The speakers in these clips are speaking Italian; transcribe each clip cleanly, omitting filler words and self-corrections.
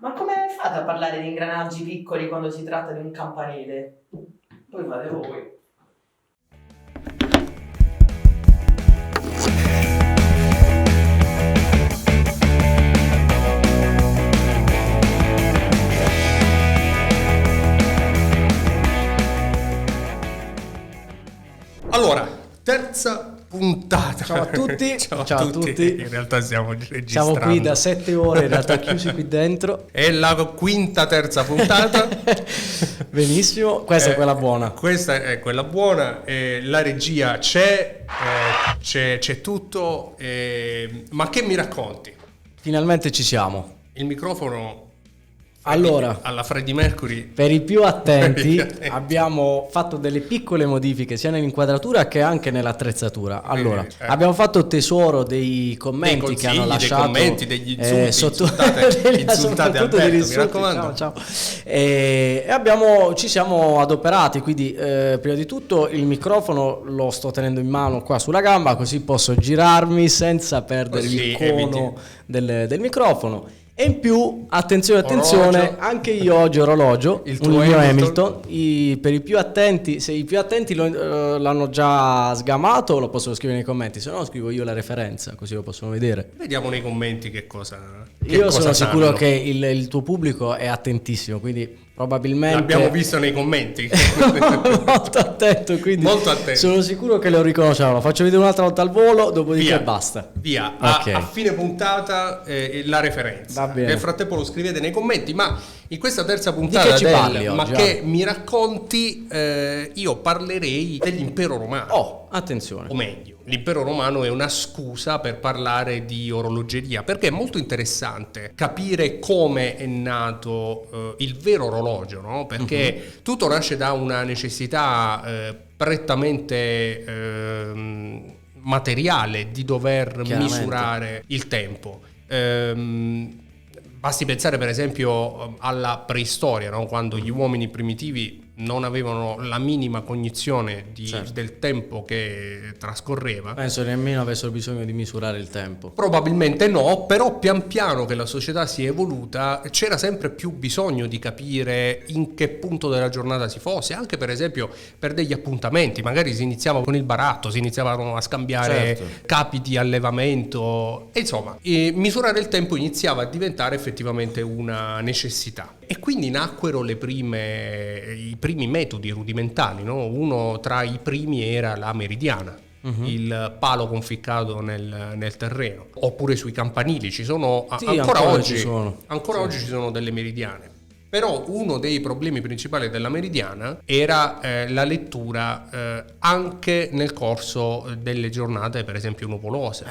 Ma come fate a parlare di ingranaggi piccoli quando si tratta di un campanile? Poi fate voi. Allora, terza puntata. Ciao a tutti. Ciao a Ciao a tutti. In realtà stiamo registrando. Siamo qui da 7 ore, in realtà chiusi qui dentro. È la terza puntata. Benissimo, questa è quella buona. Questa è quella buona. La regia c'è tutto. Ma che mi racconti? Finalmente ci siamo. Il microfono. Allora, alla Freddie Mercury. per i più attenti abbiamo fatto delle piccole modifiche sia nell'inquadratura che anche nell'attrezzatura. Allora, abbiamo fatto tesoro dei commenti che hanno lasciato, dei commenti, degli insulti, insultate Alberto, mi raccomando. Ciao. E ci siamo adoperati, quindi prima di tutto il microfono lo sto tenendo in mano qua sulla gamba, così posso girarmi senza perdere il cono del microfono. E in più, attenzione, Orologio. anche io oggi orologio, Il un tuo mio Hamilton. per i più attenti, se i più attenti l'hanno già sgamato lo possono scrivere nei commenti, se no scrivo io la referenza, così lo possono vedere. Vediamo nei commenti che cosa. Io sono sicuro sanno. che il tuo pubblico è attentissimo, quindi probabilmente L'abbiamo visto nei commenti. molto attento, quindi Molto attento. sono sicuro che lo riconosceranno. Faccio vedere un'altra volta al volo, dopodiché Via. basta. Via, Ok. a fine puntata la referenza. Va bene. Nel frattempo lo scrivete nei commenti, ma in questa terza puntata che ci parli ma oggi, che mi racconti, io parlerei dell'impero romano. Oh, attenzione. O meglio, l'impero romano è una scusa per parlare di orologeria, perché è molto interessante capire come è nato il vero orologio, no? Perché tutto nasce da una necessità prettamente materiale di dover misurare il tempo. Basti pensare per esempio alla preistoria, no? Quando gli uomini primitivi non avevano la minima cognizione del tempo che trascorreva. Penso nemmeno avessero bisogno di misurare il tempo. Probabilmente no, però pian piano che la società si è evoluta c'era sempre più bisogno di capire in che punto della giornata si fosse, anche per esempio per degli appuntamenti, magari si iniziava con il baratto, si iniziavano a scambiare capi di allevamento, e insomma misurare il tempo iniziava a diventare effettivamente una necessità. E quindi nacquero i primi metodi rudimentali, no? Uno tra i primi era la meridiana. Il palo conficcato nel terreno, oppure sui campanili ci sono ancora oggi ci sono delle meridiane. Però uno dei problemi principali della meridiana era la lettura anche nel corso delle giornate, per esempio nuvolose.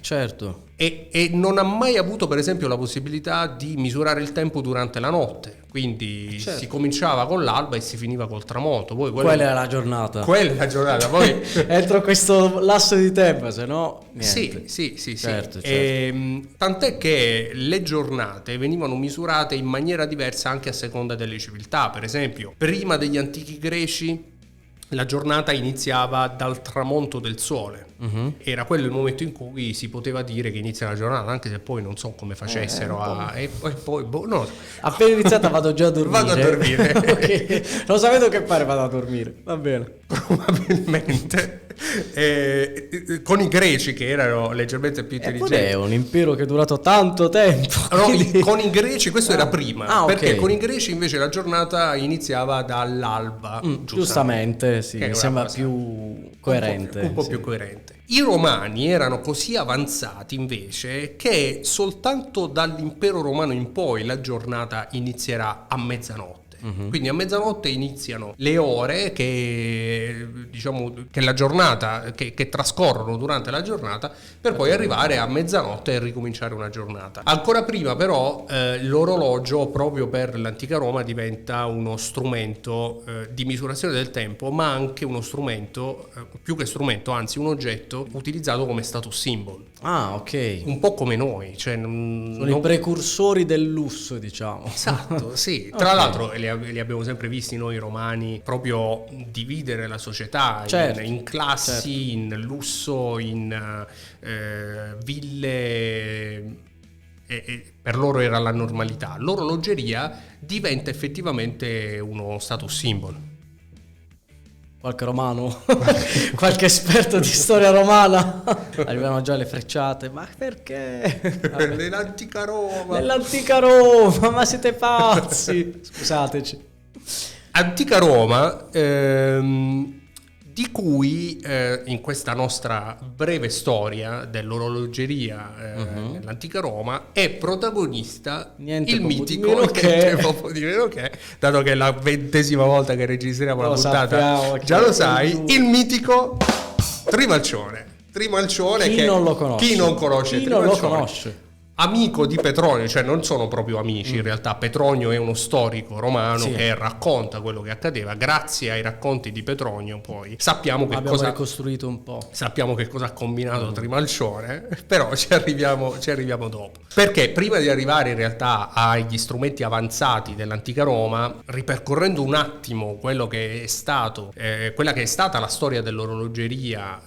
Certo. E non ha mai avuto per esempio la possibilità di misurare il tempo durante la notte, quindi si cominciava con l'alba e si finiva col tramonto. Poi Quella è la giornata. Quella è la giornata, poi entro questo lasso di tempo, se no niente. Sì. Certo. Tant'è che le giornate venivano misurate in maniera diversa anche a seconda delle civiltà. Per esempio, prima degli antichi greci la giornata iniziava dal tramonto del sole. Era quello il momento in cui si poteva dire che inizia la giornata, anche se poi non so come facessero e poi no. Appena iniziata vado già a dormire. Vado a dormire. Okay. Non sapendo che fare vado a dormire. Va bene. Probabilmente con i greci, che erano leggermente più intelligenti. È un impero che è durato tanto tempo. No, con i greci questo era prima, okay. Perché con i greci invece la giornata iniziava dall'alba. Giustamente, sì, mi sembra più coerente. Un po' più coerente. I romani erano così avanzati invece che soltanto dall'impero romano in poi la giornata inizierà a mezzanotte. Quindi a mezzanotte iniziano le ore che la giornata che trascorrono durante la giornata, per poi arrivare a mezzanotte e ricominciare una giornata. Ancora prima però l'orologio, proprio per l'antica Roma, diventa uno strumento di misurazione del tempo, ma anche uno strumento, più che strumento, anzi un oggetto utilizzato come status symbol. Ah, ok. Un po' come noi, sono i precursori del lusso, diciamo. Esatto, sì. Tra l'altro li abbiamo sempre visti noi romani proprio dividere la società in classi, in lusso, in ville e per loro era la normalità, l'orologeria diventa effettivamente uno status symbol. Qualche romano, qualche esperto di storia romana, arrivano già le frecciate, ma perché? Nell'antica Roma. Nell'antica Roma, ma siete pazzi, scusateci. Antica Roma, di cui in questa nostra breve storia dell'orologeria nell'antica Roma è protagonista Niente il poco di mitico, meno che- niente poco di meno che, dato che è la 20ª volta che registriamo la Lo puntata, sappiamo già che lo è sai, giusto. il mitico Trimalcione. Trimalcione, Chi che non lo conosce? chi non conosce Chi non lo Trimalcione? conosce? Amico di Petronio, cioè non sono proprio amici in realtà. Petronio è uno storico romano Sì. che racconta quello che accadeva. Grazie ai racconti di Petronio poi sappiamo che Abbiamo cosa, ricostruito un po'. sappiamo che cosa ha combinato Trimalcione, però ci arriviamo dopo. Perché prima di arrivare in realtà agli strumenti avanzati dell'antica Roma, ripercorrendo un attimo quello che è stato, quella che è stata la storia dell'orologeria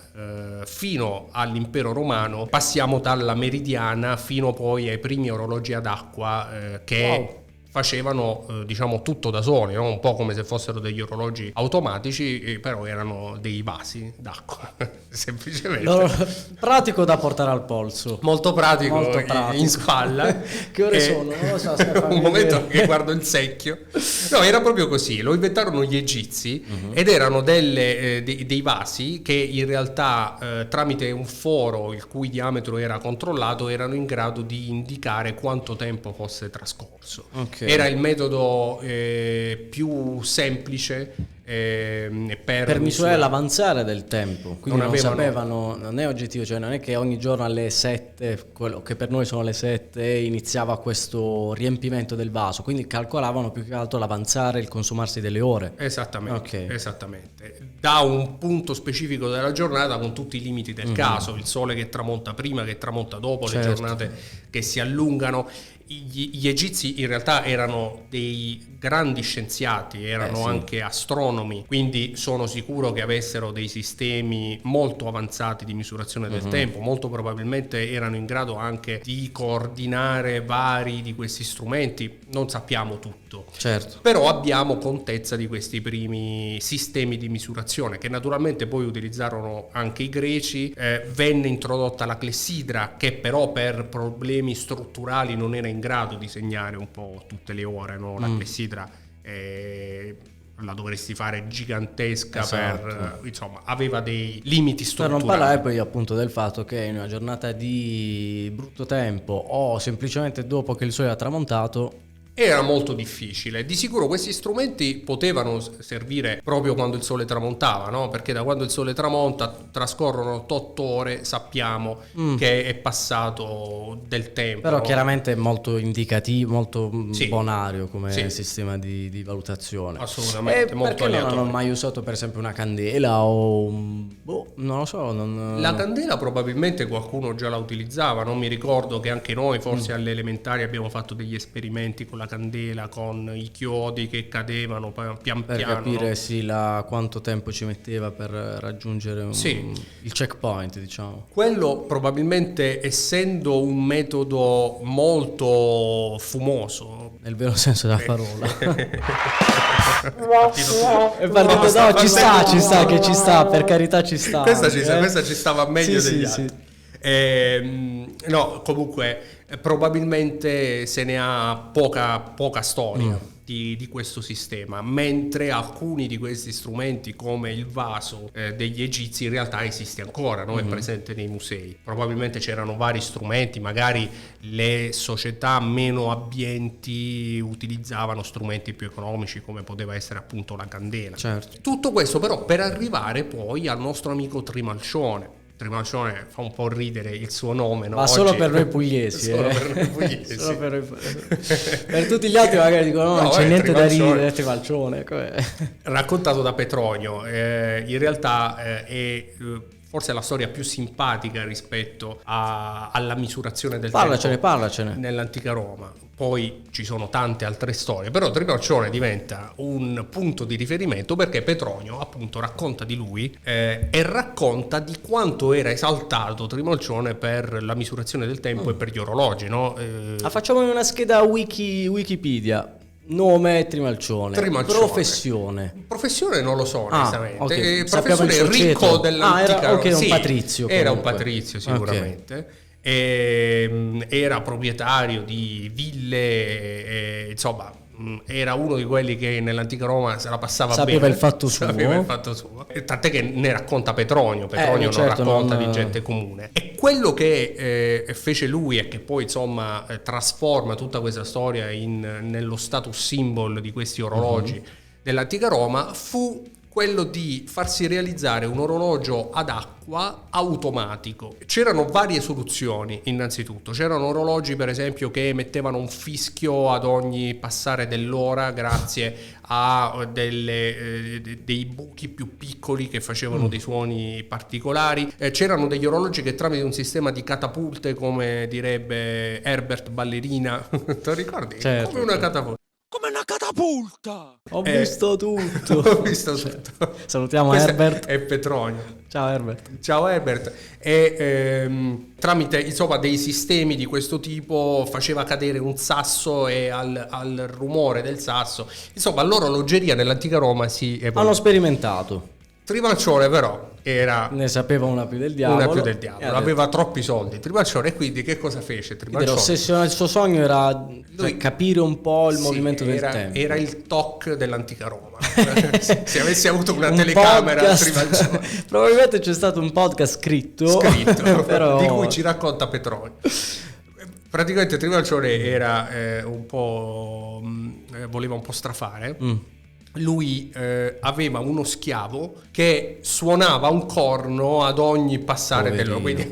fino all'impero romano, passiamo dalla meridiana fino poi ai primi orologi ad acqua che facevano diciamo tutto da soli, no? Un po' come se fossero degli orologi automatici, però erano dei vasi d'acqua semplicemente. Pratico da portare al polso. Molto pratico, Molto pratico. in spalla. Che ore E- sono? Non lo so, aspetta, fammi un momento vedere. che guardo il secchio. No, era proprio così. Lo inventarono gli egizi ed erano dei vasi che in realtà tramite un foro il cui diametro era controllato erano in grado di indicare quanto tempo fosse trascorso. Ok. Era il metodo più semplice Per misurare l'avanzare del tempo, quindi non sapevano, non è oggettivo, cioè non è che ogni giorno alle 7, quello che per noi sono le 7, iniziava questo riempimento del vaso, quindi calcolavano più che altro l'avanzare, il consumarsi delle ore. Esattamente, Ok. esattamente. Da un punto specifico della giornata con tutti i limiti del caso, il sole che tramonta prima, che tramonta dopo, le Certo. giornate che si allungano. Gli egizi in realtà erano dei grandi scienziati, erano sì. anche astronomi, quindi sono sicuro che avessero dei sistemi molto avanzati di misurazione del tempo, molto probabilmente erano in grado anche di coordinare vari di questi strumenti, non sappiamo tutto. Certo. Però abbiamo contezza di questi primi sistemi di misurazione che naturalmente poi utilizzarono anche i greci. Venne introdotta la clessidra che però per problemi strutturali non era in grado di segnare un po' tutte le ore, no? La clessidra la dovresti fare gigantesca, Esatto. insomma aveva dei limiti Per strutturali. non parlare poi appunto del fatto che in una giornata di brutto tempo o semplicemente dopo che il sole era tramontato, Era molto difficile. Di sicuro questi strumenti potevano servire proprio quando il sole tramontava, no? Perché da quando il sole tramonta trascorrono 8 ore, sappiamo che è passato del tempo. però no? chiaramente è molto indicativo, molto Sì. bonario come Sì. sistema di valutazione. Assolutamente, E molto perché non hanno aleatorio. mai usato per esempio una candela o non lo so, La candela probabilmente qualcuno già la utilizzava, non mi ricordo che anche noi forse alle elementari abbiamo fatto degli esperimenti con la candela, con i chiodi che cadevano pian per piano. capire no? sì, quanto tempo ci metteva per raggiungere Sì. il checkpoint, diciamo. Quello probabilmente essendo un metodo molto fumoso. Nel vero senso della parola. Partito- È partito, sta no, ci sta, che ci sta, per carità ci sta. Questa, anche, questa ci stava meglio Sì, degli sì, altri. sì. No, comunque probabilmente se ne ha poca storia di questo sistema, mentre alcuni di questi strumenti come il vaso degli egizi in realtà esiste ancora, no? È presente nei musei. Probabilmente c'erano vari strumenti, magari le società meno abbienti utilizzavano strumenti più economici come poteva essere appunto la candela. Certo. Tutto questo però per arrivare poi al nostro amico Trimalcione. Trimalcione fa un po' ridere il suo nome, no? Ma solo Oggi- per noi pugliesi, Solo per noi pugliesi. Solo per noi per tutti gli altri magari dicono no, non No, c'è niente da Trimalcione. ridere, Trimalcione. Raccontato da Petronio, in realtà forse è la storia più simpatica rispetto alla misurazione del Parlacene. nell'antica Roma. Poi ci sono tante altre storie, però Trimalcione diventa un punto di riferimento perché Petronio appunto racconta di lui e racconta di quanto era esaltato Trimalcione per la misurazione del tempo e per gli orologi, no? Facciamo una scheda Wikipedia. Nome Trimalcione. Professione non lo so onestamente. Okay. Professione ricco dell'antica Roma. Era un patrizio. Era un patrizio sicuramente. Era proprietario di ville, insomma era uno di quelli che nell'antica Roma se la passava sapeva bene, il fatto suo. Tant'è che ne racconta Petronio non racconta di gente comune. E quello che fece lui e che poi insomma trasforma tutta questa storia nello status symbol di questi orologi dell'antica Roma fu quello di farsi realizzare un orologio ad acqua automatico. C'erano varie soluzioni innanzitutto, c'erano orologi per esempio che emettevano un fischio ad ogni passare dell'ora grazie a dei buchi più piccoli che facevano dei suoni particolari. C'erano degli orologi che tramite un sistema di catapulte, come direbbe Herbert Ballerina, te lo ricordi? Certo. Come una catapulta. Come una catapulta! Ho visto tutto. Ho visto tutto. Salutiamo Questo Herbert. è Petronio. Ciao Herbert. Ciao Herbert. E tramite insomma dei sistemi di questo tipo faceva cadere un sasso e al rumore del sasso. Insomma, l'orologeria nell'antica Roma si evolve. Hanno sperimentato. Trimalcione però ne sapeva una più del diavolo. Aveva troppi soldi Trimalcione, e quindi che cosa fece Trimalcione? L'ossessione, il suo sogno era capire un po' il movimento del tempo. Era il TOC dell'antica Roma. Se avessi avuto una telecamera Trimalcione. Probabilmente c'è stato un podcast scritto però... di cui ci racconta Petronio. Praticamente Trimalcione era un po' voleva un po' strafare. Lui aveva uno schiavo che suonava un corno ad ogni passare dell'ora, quindi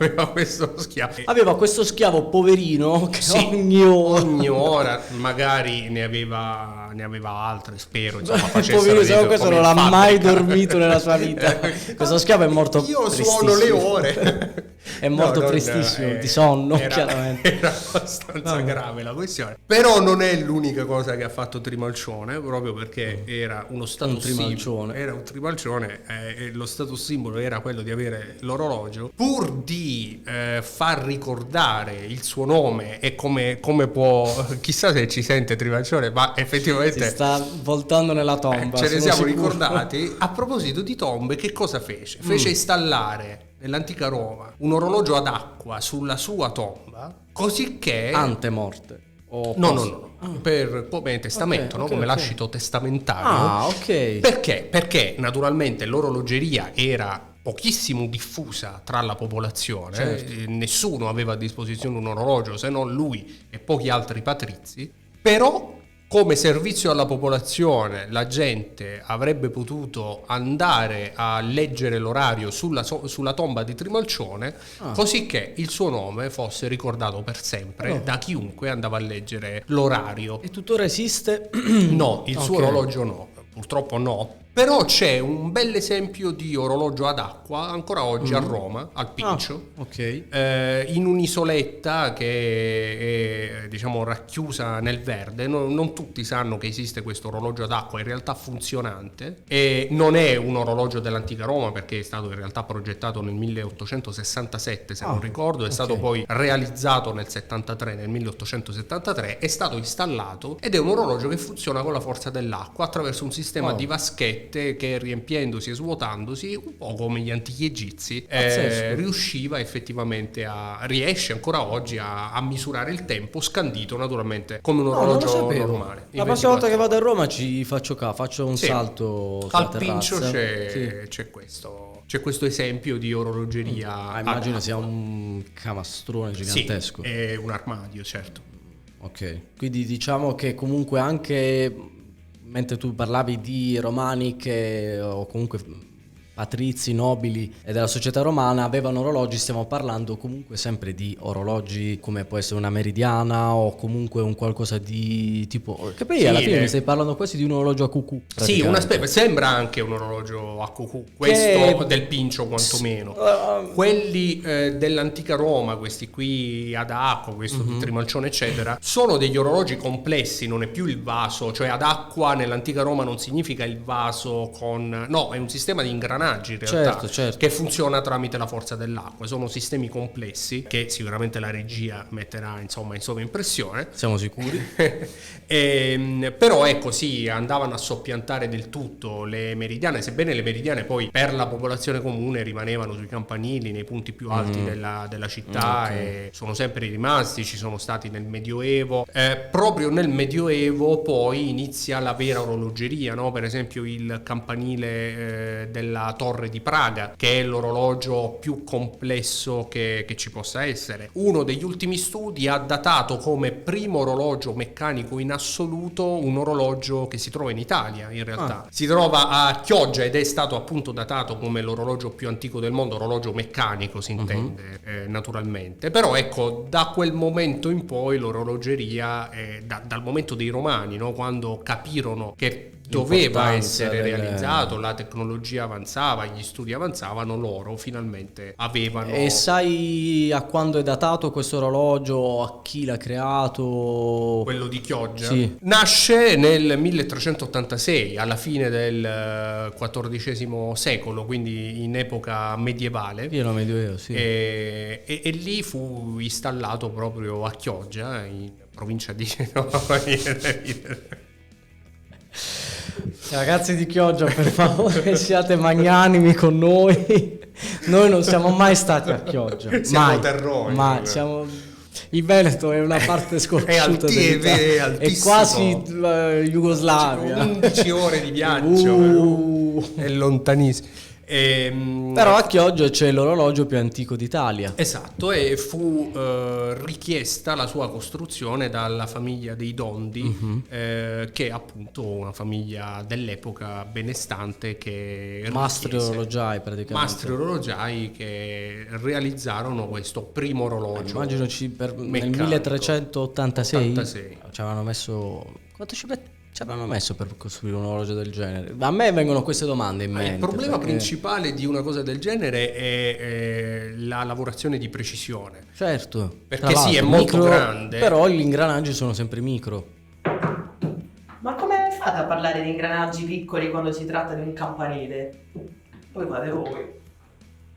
aveva questo schiavo poverino che ogni ora magari ne aveva altre, spero, insomma, facessero questo non l'ha mai dormito nella sua vita. Questo schiavo è morto io suono le ore. È morto prestissimo di sonno, chiaramente. Era abbastanza grave la questione. Però non è l'unica cosa che ha fatto Trimalcione, proprio perché era uno status symbol. Era un Trimalcione e lo status simbolo era quello di avere l'orologio. Pur di far ricordare il suo nome e come può, chissà se ci sente Trimalcione, ma effettivamente si sta voltando nella tomba. Ce ne siamo ricordati. A proposito di tombe, che cosa fece? Fece installare nell'antica Roma un orologio ad acqua sulla sua tomba, così che antemorte no per testamento, come lascito testamentario. Perché naturalmente l'orologeria era pochissimo diffusa tra la popolazione, nessuno aveva a disposizione un orologio se non lui e pochi altri patrizi, però come servizio alla popolazione la gente avrebbe potuto andare a leggere l'orario sulla tomba di Trimalcione, così che il suo nome fosse ricordato per sempre da chiunque andava a leggere l'orario. E tuttora esiste? No, il suo orologio no, purtroppo no. Però c'è un bel esempio di orologio ad acqua ancora oggi a Roma, al Pincio, in un'isoletta che è diciamo racchiusa nel verde. Non tutti sanno che esiste questo orologio ad acqua, in realtà funzionante, e non è un orologio dell'antica Roma perché è stato in realtà progettato nel 1867 se non ricordo, è stato poi realizzato nel 1873, è stato installato ed è un orologio che funziona con la forza dell'acqua attraverso un sistema di vaschette che riempiendosi e svuotandosi un po' come gli antichi egizi riusciva effettivamente riesce ancora oggi a misurare il tempo scandito naturalmente come un orologio normale. La prossima volta che vado a Roma faccio un salto al Pincio c'è questo esempio di orologeria. Immagino sia un camastrone gigantesco. È un armadio, certo. Quindi diciamo che comunque anche mentre tu parlavi di romani o comunque patrizi, nobili e della società romana avevano orologi. Stiamo parlando comunque sempre di orologi come può essere una meridiana o comunque un qualcosa di tipo, che poi alla fine mi stai parlando quasi di un orologio a cucù. Sì, sembra anche un orologio a cucù, questo del Pincio quantomeno. Quelli dell'antica Roma, questi qui ad acqua, questo di Trimalcione eccetera, sono degli orologi complessi, non è più il vaso, cioè ad acqua nell'antica Roma non significa il vaso no, è un sistema di ingranaggi in realtà, certo. che funziona tramite la forza dell'acqua, sono sistemi complessi che sicuramente la regia metterà insomma in sovraimpressione. Siamo sicuri? Però ecco sì, andavano a soppiantare del tutto le meridiane, sebbene le meridiane poi per la popolazione comune rimanevano sui campanili, nei punti più alti della città, e sono sempre rimasti, ci sono stati nel Medioevo. Proprio nel Medioevo poi inizia la vera orologeria, no? Per esempio il campanile della Torre di Praga, che è l'orologio più complesso che ci possa essere. Uno degli ultimi studi ha datato come primo orologio meccanico in assoluto un orologio che si trova in Italia, in realtà. Si trova a Chioggia ed è stato appunto datato come l'orologio più antico del mondo, orologio meccanico si intende, naturalmente. Però ecco, da quel momento in poi l'orologeria, dal momento dei Romani, no? Quando capirono che doveva essere realizzato, la tecnologia avanzava, gli studi avanzavano, loro finalmente avevano. E sai a quando è datato questo orologio, a chi l'ha creato? Quello di Chioggia? Sì. Nasce nel 1386, alla fine del XIV secolo, quindi in epoca medievale. Pieno medioevo, sì. E lì fu installato proprio a Chioggia, in provincia di Ragazzi di Chioggia, per favore, siate magnanimi con noi. Noi non siamo mai stati a Chioggia. Siamo terroni. Ma il Veneto è una parte sconosciuta dell'Italia. È quasi Jugoslavia. 11 ore di viaggio. È lontanissimo. Però a Chioggia c'è l'orologio più antico d'Italia. Esatto, e fu richiesta la sua costruzione dalla famiglia dei Dondi, che è appunto una famiglia dell'epoca benestante, che Mastri orologiai praticamente. Mastri orologiai che realizzarono questo primo orologio. Immagino nel 1386 86. ci avevano messo... Quanto ci avranno messo per costruire un orologio del genere? A me vengono queste domande in mente. Il problema principale di una cosa del genere è la lavorazione di precisione. Certo. Perché sì, è molto grande. Però gli ingranaggi sono sempre micro. Ma come fate a parlare di ingranaggi piccoli quando si tratta di un campanile? Poi fate voi.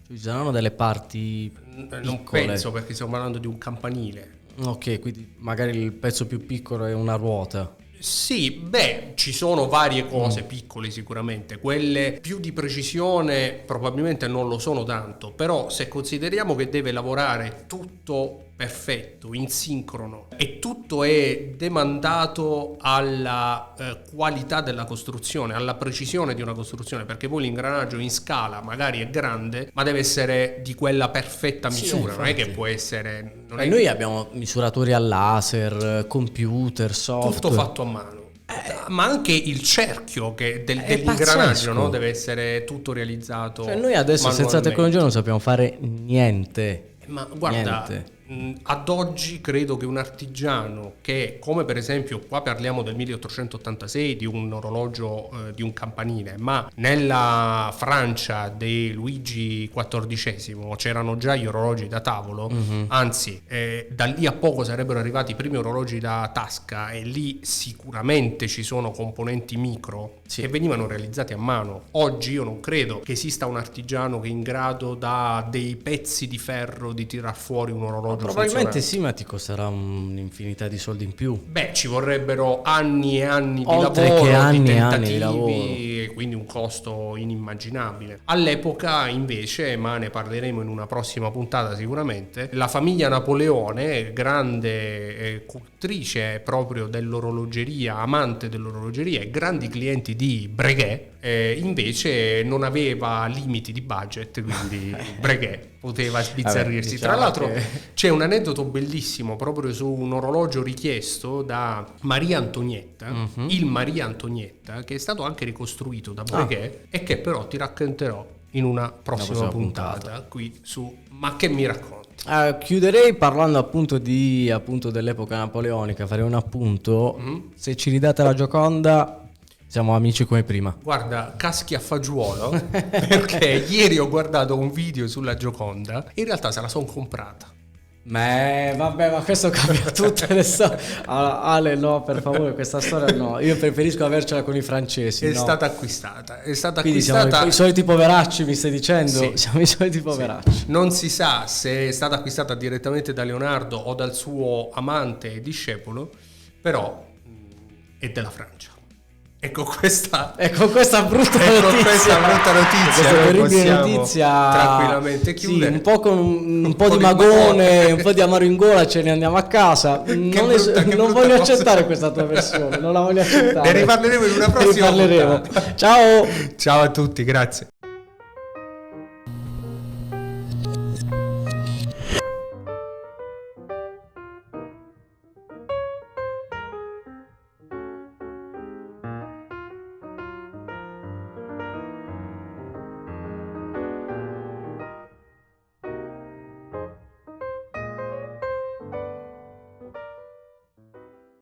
Ci saranno delle parti piccole. Non penso, perché stiamo parlando di un campanile. Ok, quindi magari il pezzo più piccolo è una ruota. Sì, beh, ci sono varie cose piccole sicuramente, quelle più di precisione probabilmente non lo sono tanto, però se consideriamo che deve lavorare tutto perfetto, in sincrono, e tutto è demandato alla qualità della costruzione, alla precisione di una costruzione, perché poi l'ingranaggio in scala magari è grande, ma deve essere di quella perfetta misura, non è che può essere... Noi abbiamo misuratori a laser, computer, software. Tutto fatto a mano. Ma anche il cerchio dell'ingranaggio, no? Deve essere tutto realizzato. Cioè noi adesso senza tecnologia non sappiamo fare niente. Ma guarda, ad oggi credo che un artigiano che, come per esempio qua parliamo del 1886 di un orologio di un campanile, ma nella Francia di Luigi XIV c'erano già gli orologi da tavolo, anzi da lì a poco sarebbero arrivati i primi orologi da tasca, e lì sicuramente ci sono componenti micro che venivano realizzati a mano. Oggi io non credo che esista un artigiano che è in grado da dei pezzi di ferro di tirar fuori un orologio. Probabilmente sì, ma ti costerà un'infinità di soldi in più. Beh, ci vorrebbero anni e anni Oltre di lavoro, che anni di e tentativi, anni di lavoro. e quindi un costo inimmaginabile. All'epoca invece, ma ne parleremo in una prossima puntata sicuramente, la famiglia Napoleone, grande cultrice proprio dell'orologeria, amante dell'orologeria e grandi clienti di Breguet, invece non aveva limiti di budget, quindi Breguet poteva sbizzarrirsi. Diciamo Tra l'altro che... c'è un aneddoto bellissimo proprio su un orologio richiesto da Maria Antonietta, il Maria Antonietta, che è stato anche ricostruito da Breguet e che però ti racconterò in una prossima puntata qui su Ma che mi racconti? Chiuderei parlando appunto dell'epoca napoleonica, farei un appunto. Se ci ridate la Gioconda siamo amici come prima. Guarda, caschi a fagiolo perché ieri ho guardato un video sulla Gioconda, in realtà se la sono comprata. Vabbè, ma questo cambia tutte le storie. Ale, no, per favore, questa storia no. Io preferisco avercela con i francesi. È no? stata acquistata. È stata Quindi acquistata. siamo i soliti poveracci, mi stai dicendo? Sì. Siamo i soliti poveracci. Non si sa se è stata acquistata direttamente da Leonardo o dal suo amante e discepolo, però è della Francia. Ecco questa brutta Ecco notizia. questa brutta notizia, Questa noi terribile possiamo notizia. tranquillamente Sì, chiudere. un po' con un po' di magone, un po' di amaro in gola, ce ne andiamo a casa. Non brutta voglio cosa. accettare questa tua versione, non la voglio accettare. Ne riparleremo in una prossima Ne riparleremo. puntata. Ciao. Ciao a tutti, grazie.